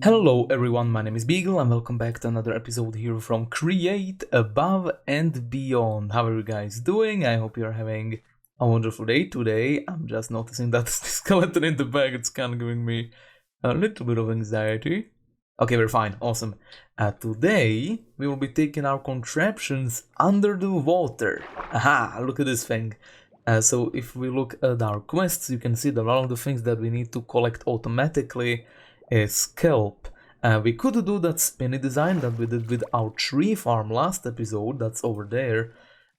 Hello everyone, my name is Bygl and welcome back to another episode here from Create Above and Beyond. How are you guys doing? I hope you're having a wonderful day today. I'm just noticing that the skeleton in the back, it's kind of giving me a little bit of anxiety. Okay, we're fine, awesome. Today we will be taking our contraptions under the water. Aha, look at this thing. So if we look at our quests, you can see that one of the things that we need to collect automatically is kelp. We could do that spinny design that we did with our tree farm last episode, that's over there,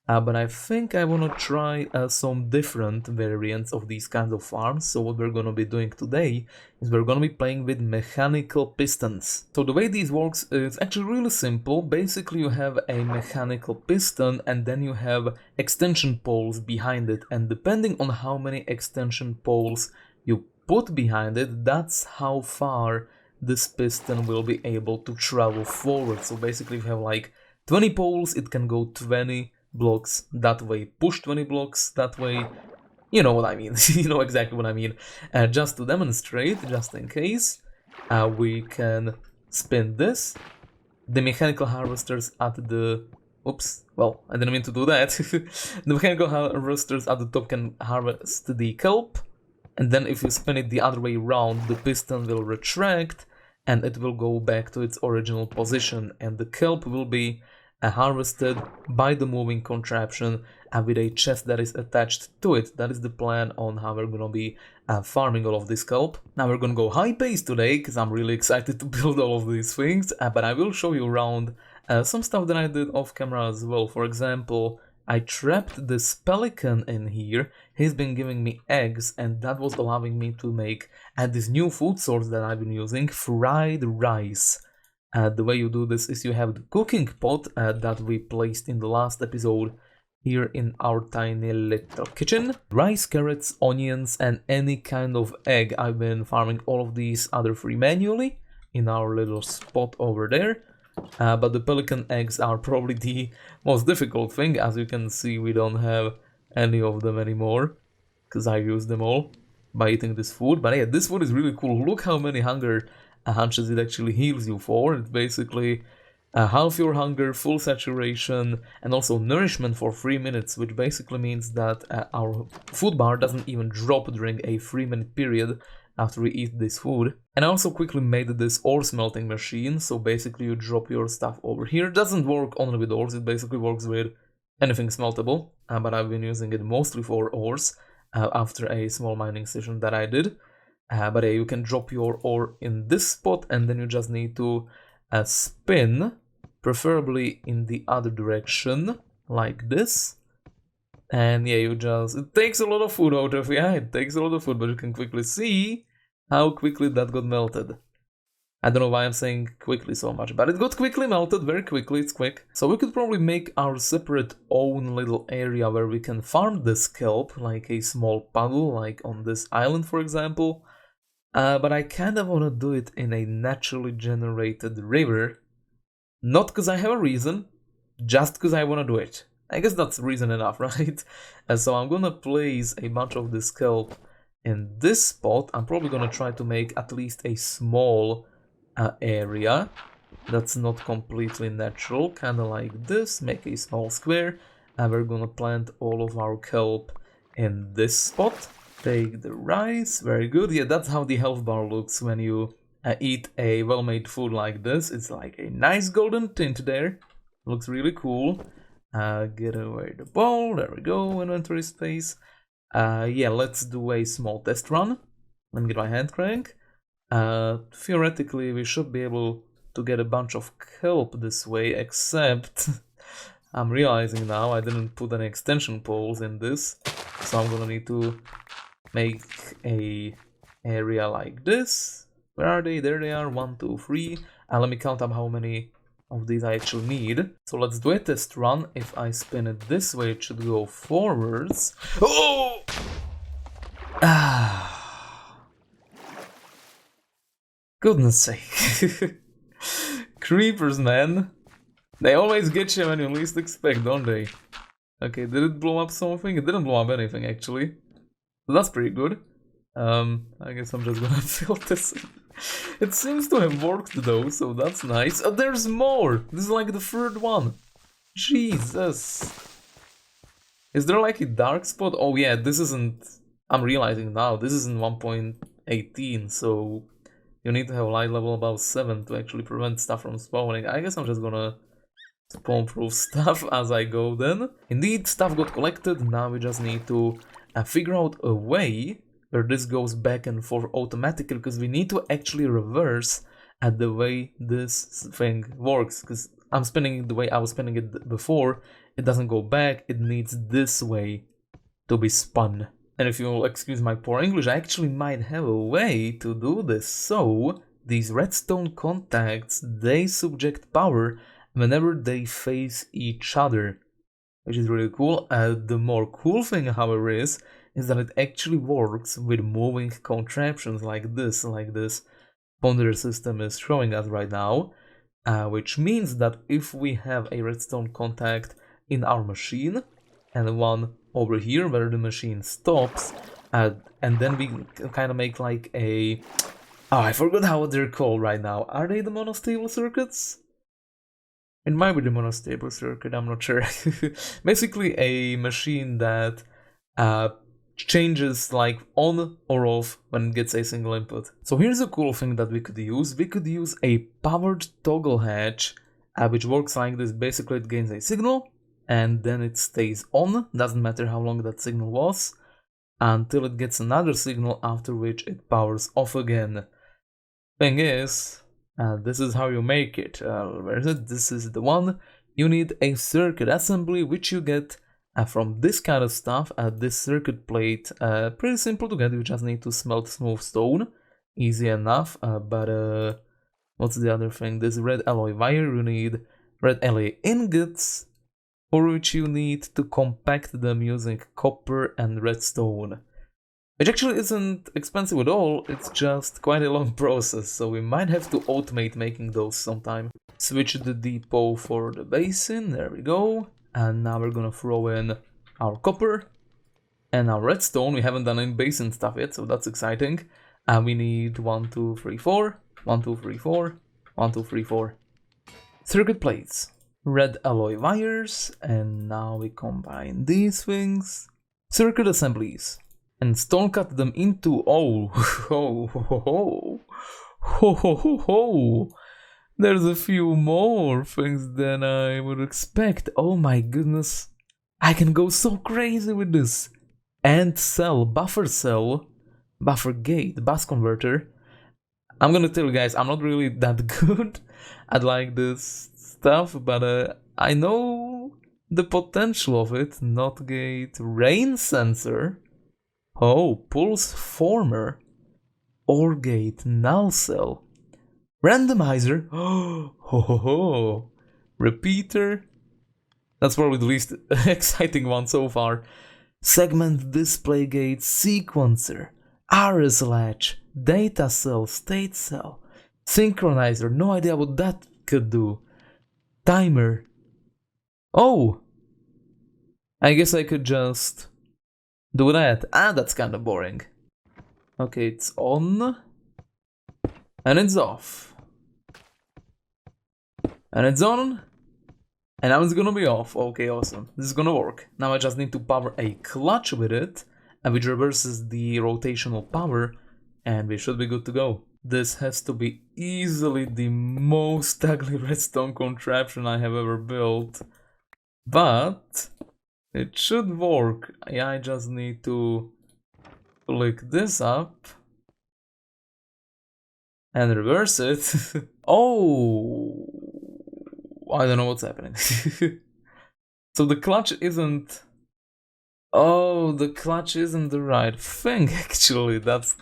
but I think I want to try some different variants of these kinds of farms. So what we're going to be doing today is we're going to be playing with mechanical pistons. So the way this works is actually really simple. Basically you have a mechanical piston and then you have extension poles behind it, and depending on how many extension poles you put behind it, that's how far this piston will be able to travel forward. So basically if you have like 20 poles, it can go 20 blocks that way, push 20 blocks that way. You know what I mean. You know exactly what I mean. Just to demonstrate, just in case, we can spin this. The mechanical harvesters at the... Oops, well, I didn't mean to do that. The mechanical harvesters at the top can harvest the kelp. And then if you spin it the other way around, the piston will retract and it will go back to its original position, and the kelp will be harvested by the moving contraption with a chest that is attached to it. That is the plan on how we're gonna be farming all of this kelp. Now we're gonna go high pace today because I'm really excited to build all of these things, but I will show you around some stuff that I did off camera as well. For example, I trapped this pelican in here. He's been giving me eggs, and that was allowing me to make this new food source that I've been using, fried rice. The way you do this is you have the cooking pot that we placed in the last episode here in our tiny little kitchen. Rice, carrots, onions, and any kind of egg. I've been farming all of these other three manually in our little spot over there. But the pelican eggs are probably the most difficult thing. As you can see, we don't have any of them anymore because I used them all by eating this food. But yeah, this food is really cool. Look how many hunger hunches it actually heals you for. It's basically half your hunger, full saturation, and also nourishment for 3 minutes, which basically means that our food bar doesn't even drop during a 3-minute period after we eat this food. And I also quickly made this ore smelting machine, so basically you drop your stuff over here. It doesn't work only with ores, it basically works with anything smeltable, but I've been using it mostly for ores after a small mining session that I did. But yeah, you can drop your ore in this spot, and then you just need to spin, preferably in the other direction, like this. And yeah, it takes a lot of food out of it. Yeah, it takes a lot of food, but you can quickly see how quickly that got melted. I don't know why I'm saying quickly so much, but it got quickly melted, very quickly, it's quick. So we could probably make our separate own little area where we can farm this kelp, like a small puddle, like on this island for example. But I kinda wanna do it in a naturally generated river. Not because I have a reason, just because I wanna do it. I guess that's reason enough, right? So I'm gonna place a bunch of this kelp in this spot. I'm probably gonna try to make at least a small area that's not completely natural, kind of like this. Make a small square, and we're gonna plant all of our kelp in this spot. Take the rice, very good. Yeah, that's how the health bar looks when you eat a well-made food like this. It's like a nice golden tint there. Looks really cool. Get away the ball, there we go, inventory space. Yeah, let's do a small test run. Let me get my hand crank. Theoretically, we should be able to get a bunch of kelp this way, except I'm realizing now I didn't put any extension poles in this, so I'm gonna need to make a area like this. Where are they? There they are, 1, 2, 3. Let me count up how many of these I actually need. So let's do a test run. If I spin it this way, it should go forwards. Oh! Goodness sake. Creepers, man. They always get you when you least expect, don't they? Okay, did it blow up something? It didn't blow up anything, actually. That's pretty good. I guess I'm just gonna fill this in. It seems to have worked though, so that's nice. Oh, there's more! This is like the third one. Jesus. Is there like a dark spot? Oh yeah, this isn't... I'm realizing now, this isn't 1.18, so you need to have light level above 7 to actually prevent stuff from spawning. I guess I'm just gonna spawn proof stuff as I go then. Indeed, stuff got collected, now we just need to figure out a way where this goes back and forth automatically, because we need to actually reverse at the way this thing works, because I'm spinning it the way I was spinning it before. It doesn't go back, it needs this way to be spun. And if you'll excuse my poor English, I actually might have a way to do this. So, these redstone contacts, they subject power whenever they face each other, which is really cool. The more cool thing, however, is that it actually works with moving contraptions like this Ponder system is showing us right now, which means that if we have a redstone contact in our machine and one over here where the machine stops, and then we kind of make like a... Oh, I forgot how they're called right now. Are they the monostable circuits? It might be the monostable circuit, I'm not sure. Basically a machine that changes like on or off when it gets a single input. So here's a cool thing that we could use. We could use a powered toggle hatch, which works like this. Basically it gains a signal and then it stays on, doesn't matter how long that signal was, until it gets another signal, after which it powers off again. Thing is, this is how you make it. Where is it? This is the one. You need a circuit assembly, which you get from this kind of stuff. This circuit plate, pretty simple to get. You just need to smelt smooth stone, easy enough. But what's the other thing? This red alloy wire. You need red alloy ingots, for which you need to compact them using copper and redstone. Which actually isn't expensive at all, it's just quite a long process, so we might have to automate making those sometime. Switch the depot for the basin, there we go. And now we're gonna throw in our copper and our redstone. We haven't done any basin stuff yet, so that's exciting. And we need 1, 2, 3, 4, 1, 2, 3, 4, 1, 2, 3, 4. Circuit plates, red alloy wires, and now we combine these things. Circuit assemblies. And stone cut them into... Oh, ho, ho, ho, ho, ho, ho, ho, ho. There's a few more things than I would expect. Oh my goodness. I can go so crazy with this. And cell, buffer gate, bus converter. I'm gonna tell you guys, I'm not really that good at like this stuff, but I know the potential of it. Not gate, rain sensor. Oh, pulse former, OR gate, null cell, randomizer, oh, ho, ho, ho. Repeater, that's probably the least exciting one so far, segment display gate, sequencer, RS latch, data cell, state cell, synchronizer, no idea what that could do, timer. Oh, I guess I could just do that. That's kind of boring. Okay, it's on. And it's off. And it's on. And now it's gonna be off. Okay, awesome. This is gonna work. Now I just need to power a clutch with it, which reverses the rotational power, and we should be good to go. This has to be easily the most ugly redstone contraption I have ever built. But it should work. Yeah, I just need to click this up and reverse it. Oh, I don't know what's happening. So the clutch isn't... Oh, the clutch isn't the right thing, actually. That's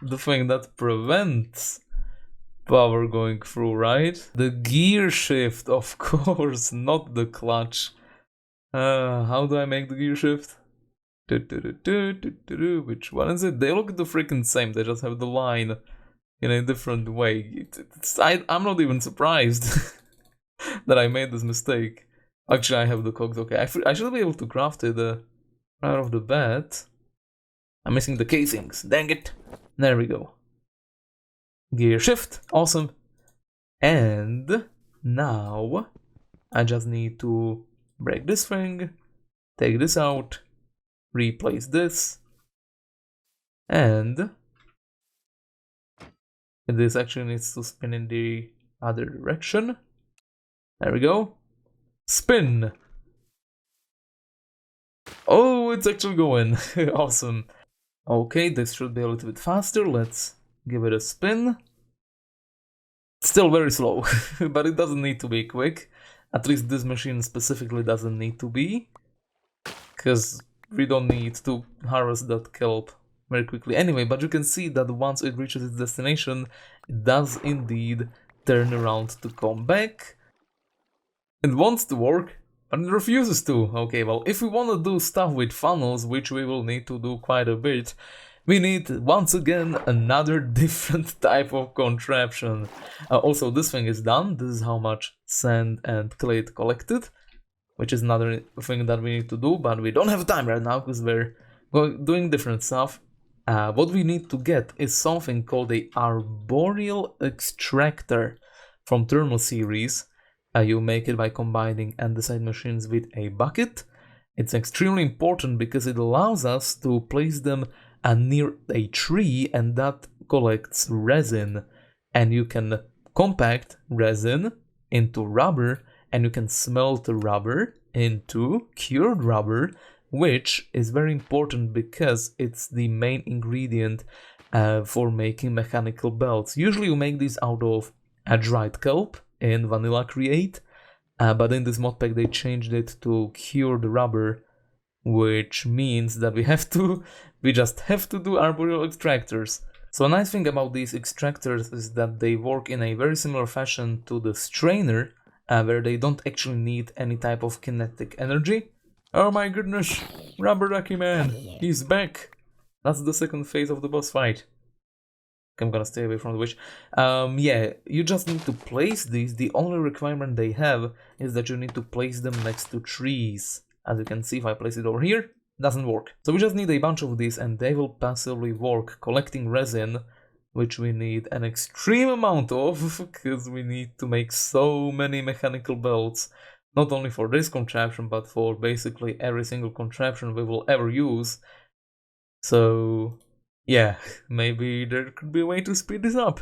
the thing that prevents power going through, right? The gear shift, of course, not the clutch. How do I make the gear shift? Which one is it? They look the freaking same, they just have the line in a different way. I'm not even surprised that I made this mistake. Actually, I have the cogs, okay. I should be able to craft it right off the bat. I'm missing the casings. Dang it. There we go. Gear shift. Awesome. And now I just need to break this thing, take this out, replace this, and this actually needs to spin in the other direction. There we go. Spin! Oh, it's actually going. Awesome. Okay, this should be a little bit faster. Let's give it a spin. Still very slow, but it doesn't need to be quick. At least this machine specifically doesn't need to be, because we don't need to harvest that kelp very quickly anyway. But you can see that once it reaches its destination, it does indeed turn around to come back. It wants to work, but it refuses to. Okay, well, if we want to do stuff with funnels, which we will need to do quite a bit, we need, once again, another different type of contraption. Also, this thing is done. This is how much sand and clay it collected, which is another thing that we need to do, but we don't have time right now because we're doing different stuff. What we need to get is something called a Arboreal Extractor from Thermal series. You make it by combining andesite machines with a bucket. It's extremely important because it allows us to place them near a tree, and that collects resin. And you can compact resin into rubber, and you can smelt the rubber into cured rubber, which is very important because it's the main ingredient for making mechanical belts. Usually you make these out of dried kelp in Vanilla Create, but in this modpack they changed it to cured rubber, which means that we just have to do arboreal extractors. So a nice thing about these extractors is that they work in a very similar fashion to the strainer, where they don't actually need any type of kinetic energy. Oh my goodness, Rubber Ducky Man, he's back! That's the second phase of the boss fight. I'm gonna stay away from the witch. Yeah, you just need to place these. The only requirement they have is that you need to place them next to trees. As you can see, if I place it over here, it doesn't work. So we just need a bunch of these and they will passively work, collecting resin, which we need an extreme amount of, because we need to make so many mechanical belts. Not only for this contraption, but for basically every single contraption we will ever use. So yeah, maybe there could be a way to speed this up.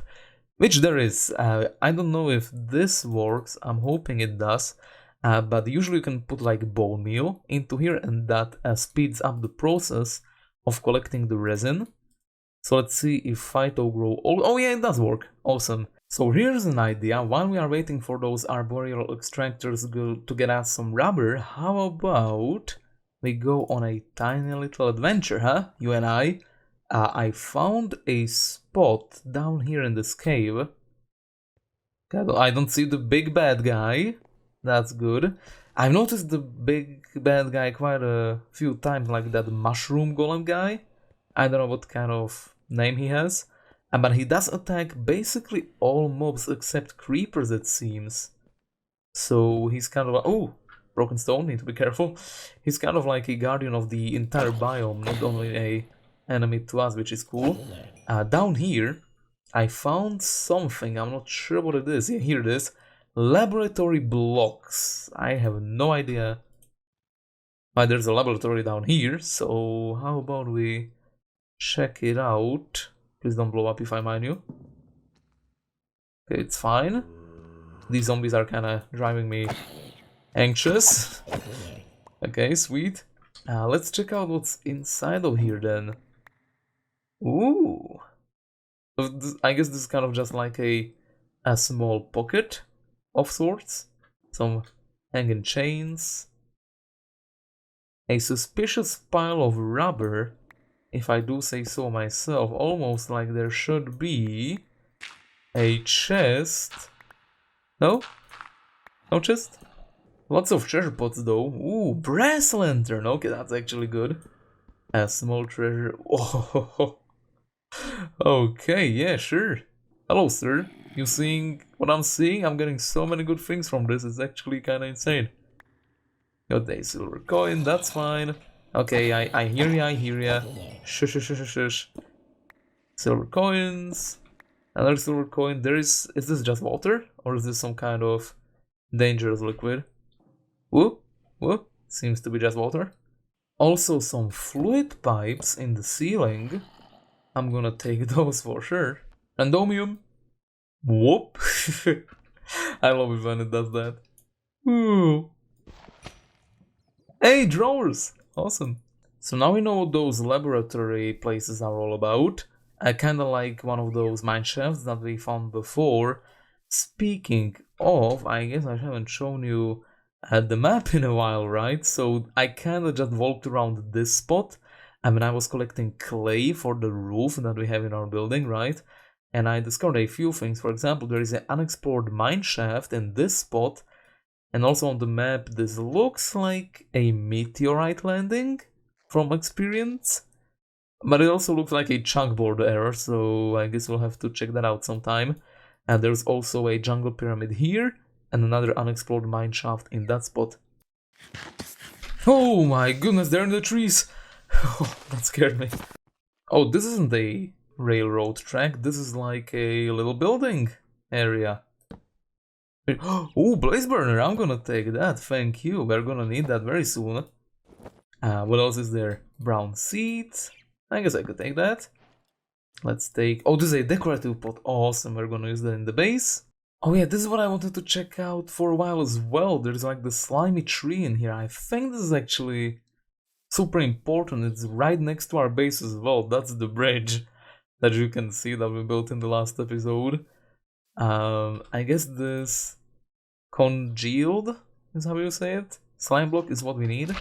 Which there is. I don't know if this works, I'm hoping it does. But usually you can put like bone meal into here, and that speeds up the process of collecting the resin. So let's see if Phyto grow old. Oh yeah, it does work. Awesome. So here's an idea. While we are waiting for those arboreal extractors to get us some rubber, how about we go on a tiny little adventure, huh? You and I. I found a spot down here in this cave. I don't see the big bad guy. That's good. I've noticed the big bad guy quite a few times, like that mushroom golem guy. I don't know what kind of name he has. But he does attack basically all mobs except creepers, it seems. So he's kind of... Oh! Broken stone, need to be careful. He's kind of like a guardian of the entire biome, not only a enemy to us, which is cool. Down here, I found something. I'm not sure what it is. Yeah, here it is. Laboratory blocks. I have no idea why there's a laboratory down here. So how about we check it out? Please don't blow up if I mine you. Okay, it's fine. These zombies are kind of driving me anxious. Okay, sweet. Let's check out what's inside of here then. Ooh. So I guess this is kind of just like a small pocket of sorts. Some hanging chains. A suspicious pile of rubber, if I do say so myself. Almost like there should be a chest. No? No chest? Lots of treasure pots though. Ooh, brass lantern. Okay, that's actually good. A small treasure. Oh. Okay, yeah, sure. Hello, sir. You seeing what I'm seeing? I'm getting so many good things from this. It's actually kind of insane. Got a silver coin, that's fine. Okay, I hear ya, I hear ya. Shush, shush, shush, shush. Silver coins. Another silver coin. Is this just water? Or is this some kind of dangerous liquid? Whoop, whoop. Seems to be just water. Also some fluid pipes in the ceiling. I'm gonna take those for sure. Randomium. Whoop. I love it when it does that. Ooh. Hey, drawers! Awesome. So now we know what those laboratory places are all about. Kinda like one of those mine shafts that we found before. Speaking of, I guess I haven't shown you the map in a while, right? So I kinda just walked around this spot. I mean, I was collecting clay for the roof that we have in our building, right? And I discovered a few things. For example, there is an unexplored mine shaft in this spot. And also on the map, this looks like a meteorite landing from experience. But it also looks like a chunk board error, so I guess we'll have to check that out sometime. And there's also a jungle pyramid here, and another unexplored mine shaft in that spot. Oh my goodness, they're in the trees! Oh, that scared me. Oh, this isn't a railroad track, this is like a little building area. Oh, blaze burner, I'm gonna take that, thank you. We're gonna need that very soon. What else is there? Brown seeds. I guess I could take that. Let's take... Oh, this is a decorative pot. Awesome, we're gonna use that in the base. Oh yeah, this is what I wanted to check out for a while as well. There's like the slimy tree in here. I think this is actually super important. It's right next to our base as well. That's the bridge that you can see that we built in the last episode. I guess this congealed is how you say it. Slime block is what we need.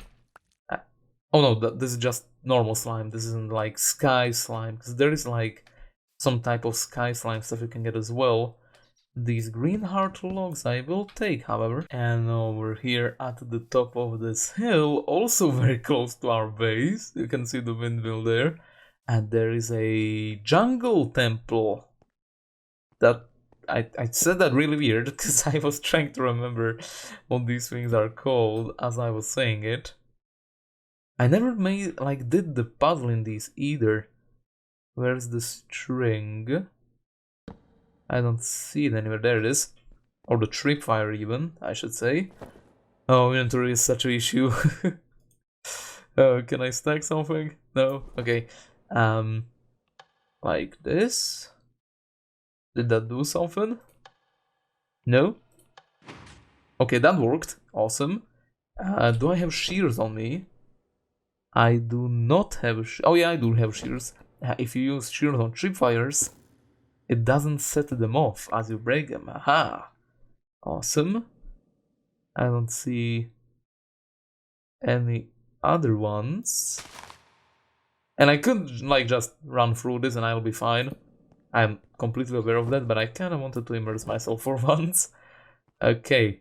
Oh no, this is just normal slime. This isn't like sky slime, because there is like some type of sky slime stuff you can get as well. These green heart logs I will take, however. And over here at the top of this hill, also very close to our base, you can see the windmill there. And there is a jungle temple. That I said that really weird because I was trying to remember what these things are called as I was saying it. I never did the puzzle in these either. Where's the string? I don't see it anywhere. There it is. Or the tripwire even, I should say. Oh, inventory is such an issue. Can I stack something? No? Okay. Like this. Did that do something? No? Okay, that worked. Awesome. Do I have shears on me? I do not have... Oh yeah, I do have shears. If you use shears on tripwires, it doesn't set them off as you break them. Aha! Awesome. I don't see any other ones. And I could like just run through this and I'll be fine. I'm completely aware of that, but I kind of wanted to immerse myself for once. Okay.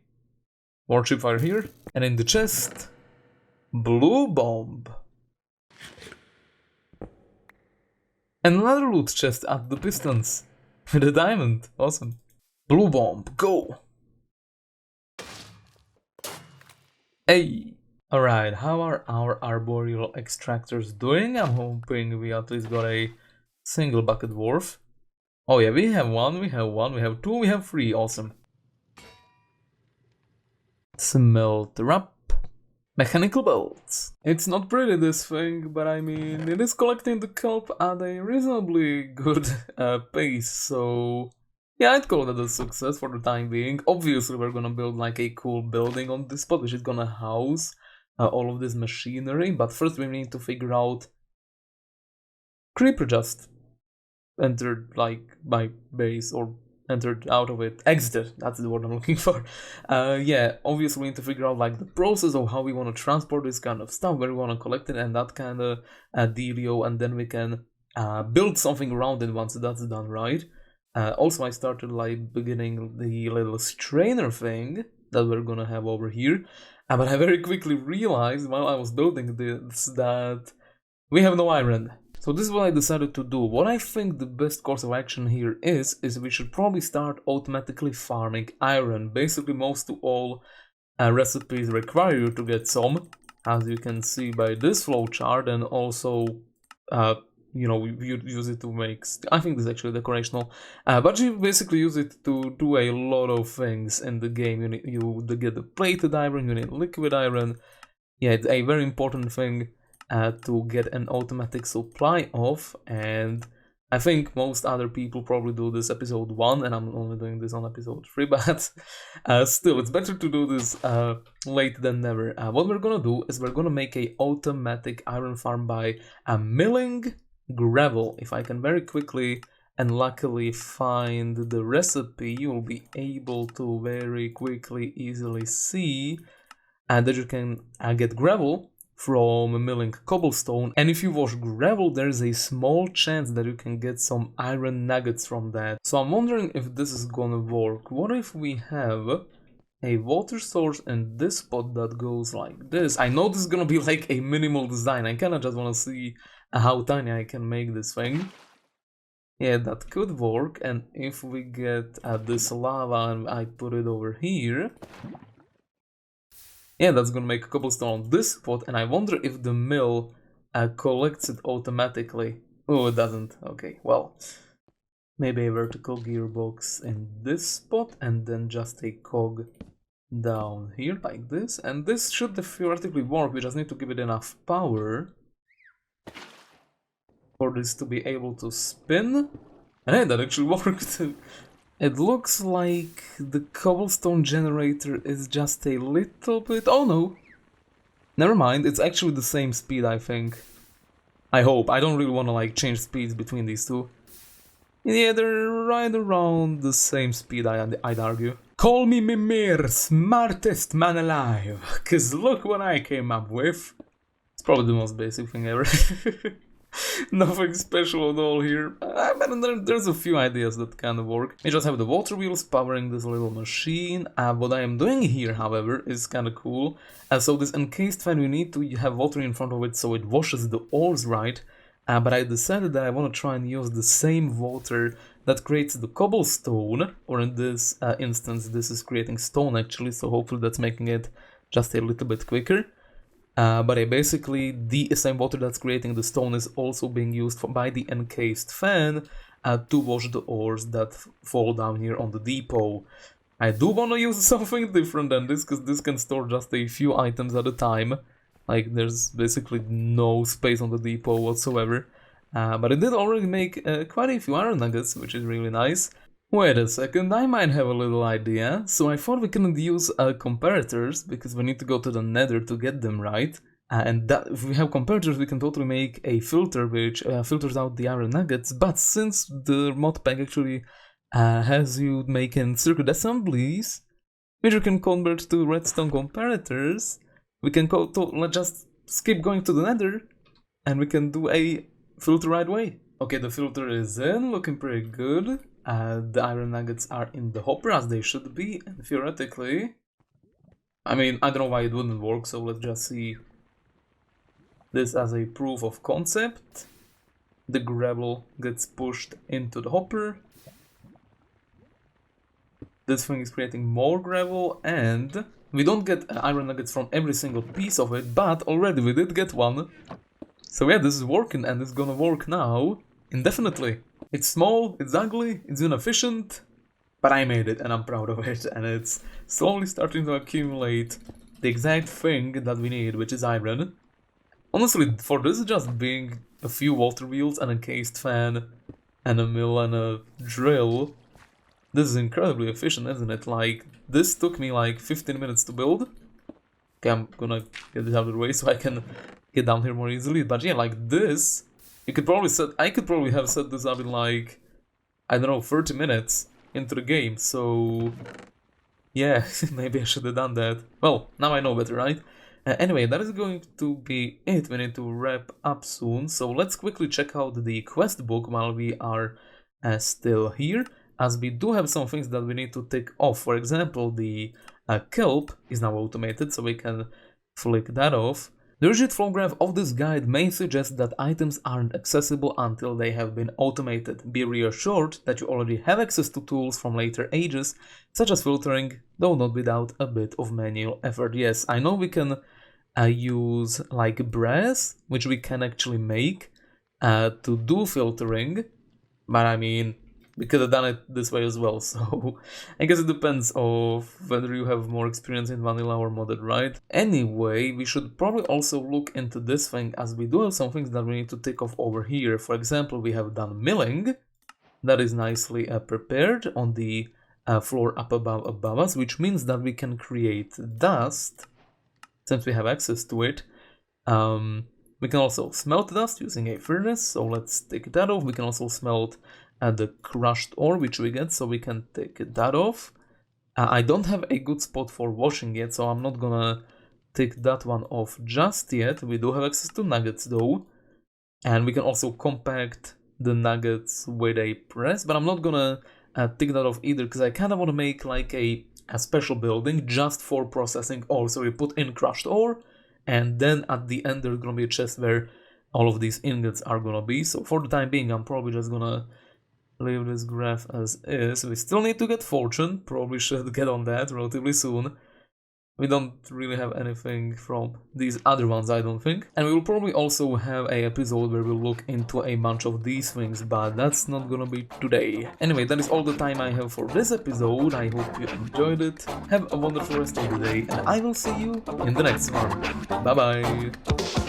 More tripwire here. And in the chest, blue bomb. And another loot chest at the pistons. With a diamond. Awesome. Blue bomb, go! Hey! Alright, how are our arboreal extractors doing? I'm hoping we at least got a single bucket worth. Oh yeah, we have one, we have two, we have three. Awesome. Smelter up. Mechanical bolts. It's not pretty, this thing, but I mean, it is collecting the kelp at a reasonably good pace, so yeah, I'd call it a success for the time being. Obviously, we're gonna build like a cool building on this spot, which is gonna house all of this machinery, but first we need to figure out... Creeper just entered like my base, or entered out of it, exited, that's the word I'm looking for. Yeah, obviously we need to figure out like the process of how we want to transport this kind of stuff, where we want to collect it and that kind of dealio, and then we can build something around it once that's done, right? Also I started like beginning the little strainer thing that we're gonna have over here, but I very quickly realized while I was building this that we have no iron. So this is what I decided to do. What I think the best course of action here is we should probably start automatically farming iron. Basically most to all recipes require you to get some. as you can see by this flowchart, and also, you know, you use it to make, I think this is actually decorational, but you basically use it to do a lot of things in the game. You get the plated iron, you need liquid iron. Yeah, it's a very important thing to get an automatic supply of, and I think most other people probably do this episode 1, and I'm only doing this on episode 3, but still, it's better to do this late than never. What we're gonna do is we're gonna make a automatic iron farm by milling gravel. If I can very quickly and luckily find the recipe, you'll be able to very quickly, easily see that you can get gravel from milling cobblestone, and if you wash gravel, there's a small chance that you can get some iron nuggets from that. So I'm wondering if this is gonna work. What if we have a water source in this spot that goes like this? I know this is gonna be like a minimal design. I kinda just wanna see how tiny I can make this thing. Yeah, that could work. And if we get this lava and I put it over here, yeah, that's gonna make a cobblestone on this spot, and I wonder if the mill collects it automatically. Oh, it doesn't. Okay, well, maybe a vertical gearbox in this spot, and then just a cog down here like this, and this should theoretically work. We just need to give it enough power for this to be able to spin. And hey, that actually worked. It looks like the cobblestone generator is just a little bit... Oh no! Never mind, it's actually the same speed, I think. I hope. I don't really want to like change speeds between these two. Yeah, they're right around the same speed, I'd argue. Call me Mimir, smartest man alive, cause look what I came up with. It's probably the most basic thing ever. Nothing special at all here, but there's a few ideas that kind of work. We just have the water wheels powering this little machine. What I am doing here, however, is kind of cool. So this encased fan, we need to have water in front of it so it washes the ores right. But I decided that I want to try and use the same water that creates the cobblestone, or in this instance, this is creating stone actually, so hopefully that's making it just a little bit quicker. But basically, the same water that's creating the stone is also being used by the encased fan to wash the ores that fall down here on the depot. I do want to use something different than this, because this can store just a few items at a time. Like, there's basically no space on the depot whatsoever. But it did already make quite a few iron nuggets, which is really nice. Wait a second, I might have a little idea. So I thought we couldn't use comparators, because we need to go to the nether to get them right. And that, if we have comparators, we can totally make a filter which filters out the iron nuggets. But since the modpack actually has you making circuit assemblies, which you can convert to redstone comparators, we can let's just skip going to the nether, and we can do a filter right away. Okay, the filter is in, looking pretty good. The iron nuggets are in the hopper as they should be, and theoretically, I mean, I don't know why it wouldn't work, so let's just see this as a proof of concept. The gravel gets pushed into the hopper. This thing is creating more gravel, and we don't get iron nuggets from every single piece of it, but already we did get one. So yeah, this is working, and it's gonna work now indefinitely. It's small, it's ugly, it's inefficient, but I made it and I'm proud of it, and it's slowly starting to accumulate the exact thing that we need, which is iron. Honestly, for this just being a few water wheels, an encased fan, and a mill and a drill, this is incredibly efficient, isn't it? Like, this took me like 15 minutes to build. Okay, I'm gonna get this out of the way so I can get down here more easily, but yeah, like this, you could probably I could probably have set this up in like, I don't know, 30 minutes into the game, so yeah, maybe I should have done that. Well, now I know better, right? Anyway, that is going to be it. We need to wrap up soon, so let's quickly check out the quest book while we are still here, as we do have some things that we need to tick off. For example, the Kelp is now automated, so we can flick that off. The rigid flow graph of this guide may suggest that items aren't accessible until they have been automated. Be reassured that you already have access to tools from later ages, such as filtering, though not without a bit of manual effort. Yes, I know we can use like brass, which we can actually make to do filtering, but I mean, we could have done it this way as well, so I guess it depends of whether you have more experience in vanilla or modded, right? Anyway, we should probably also look into this thing, as we do have some things that we need to take off over here. For example, we have done milling, that is nicely prepared on the floor up above us, which means that we can create dust, since we have access to it. We can also smelt dust using a furnace, so let's take that off. We can also smelt the crushed ore, which we get, so we can take that off. I don't have a good spot for washing yet, so I'm not gonna take that one off just yet. We do have access to nuggets though, and we can also compact the nuggets with a press, but I'm not gonna take that off either, because I kind of want to make like a special building just for processing ore. So we put in crushed ore, and then at the end there's gonna be a chest where all of these ingots are gonna be. So for the time being, I'm probably just gonna leave this graph as is. We still need to get fortune, probably should get on that relatively soon. We don't really have anything from these other ones, I don't think. And we will probably also have an episode where we'll look into a bunch of these things, but that's not gonna be today. Anyway, that is all the time I have for this episode. I hope you enjoyed it. Have a wonderful rest of the day, and I will see you in the next one. Bye bye!